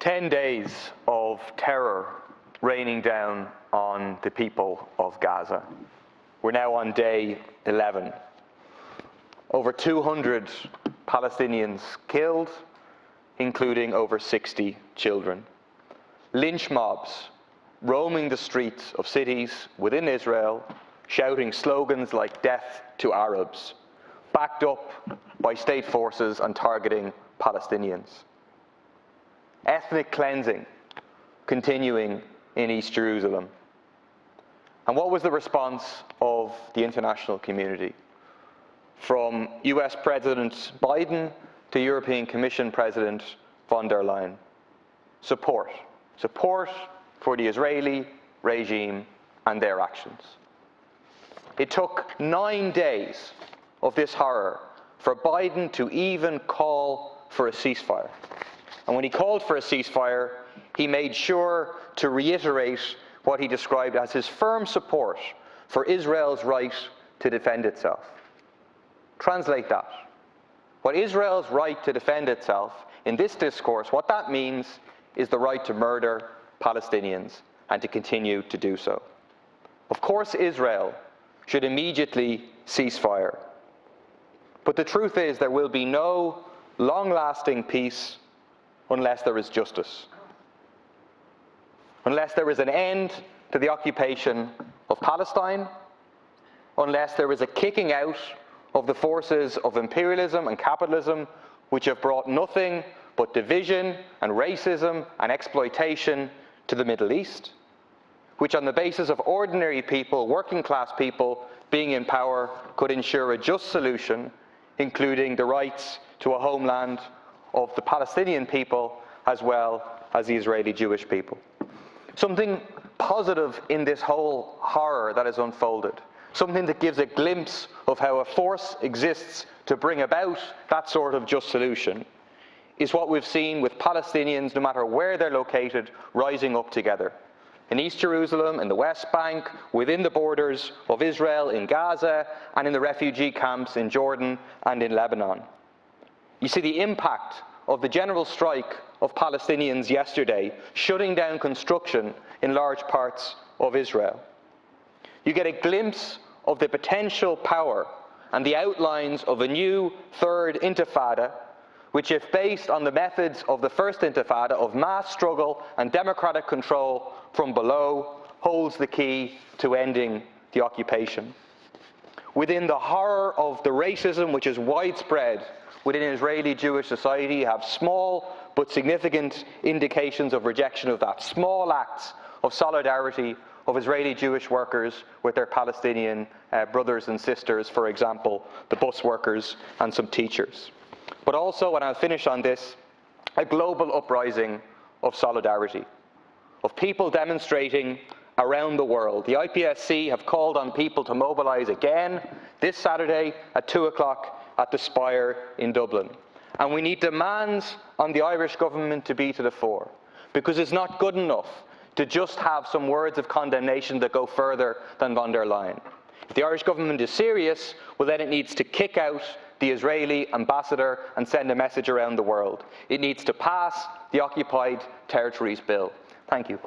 10 days of terror raining down on the people of Gaza. We're now on day 11. Over 200 Palestinians killed, including over 60 children. Lynch mobs roaming the streets of cities within Israel, shouting slogans like "Death to Arabs," backed up by state forces and targeting Palestinians. Ethnic cleansing continuing in East Jerusalem. And what was the response of the international community? From US President Biden to European Commission President von der Leyen. Support. Support for the Israeli regime and their actions. It took 9 days of this horror for Biden to even call for a ceasefire. And when he called for a ceasefire, he made sure to reiterate what he described as his firm support for Israel's right to defend itself. Translate that. What Israel's right to defend itself in this discourse, what that means is the right to murder Palestinians and to continue to do so. Of course, Israel should immediately cease fire. But the truth is there will be no long-lasting peace unless there is justice. Unless there is an end to the occupation of Palestine, unless there is a kicking out of the forces of imperialism and capitalism which have brought nothing but division and racism and exploitation to the Middle East, which on the basis of ordinary people, working class people being in power, could ensure a just solution, including the rights to a homeland of the Palestinian people as well as the Israeli Jewish people. Something positive in this whole horror that has unfolded, something that gives a glimpse of how a force exists to bring about that sort of just solution, is what we've seen with Palestinians, no matter where they're located, rising up together. In East Jerusalem, in the West Bank, within the borders of Israel, in Gaza, and in the refugee camps in Jordan and in Lebanon. You see the impact of the general strike of Palestinians yesterday, shutting down construction in large parts of Israel. You get a glimpse of the potential power and the outlines of a new third intifada, which, if based on the methods of the first intifada of mass struggle and democratic control from below, holds the key to ending the occupation. Within the horror of the racism which is widespread within Israeli Jewish society, you have small but significant indications of rejection of that, small acts of solidarity of Israeli Jewish workers with their Palestinian brothers and sisters, for example, the bus workers and some teachers. But also, and I'll finish on this, a global uprising of solidarity, of people demonstrating around the world. The IPSC have called on people to mobilise again this Saturday at 2 o'clock at the Spire in Dublin. And we need demands on the Irish government to be to the fore, because it's not good enough to just have some words of condemnation that go further than von der Leyen. If the Irish government is serious, well then it needs to kick out the Israeli ambassador and send a message around the world. It needs to pass the Occupied Territories Bill. Thank you.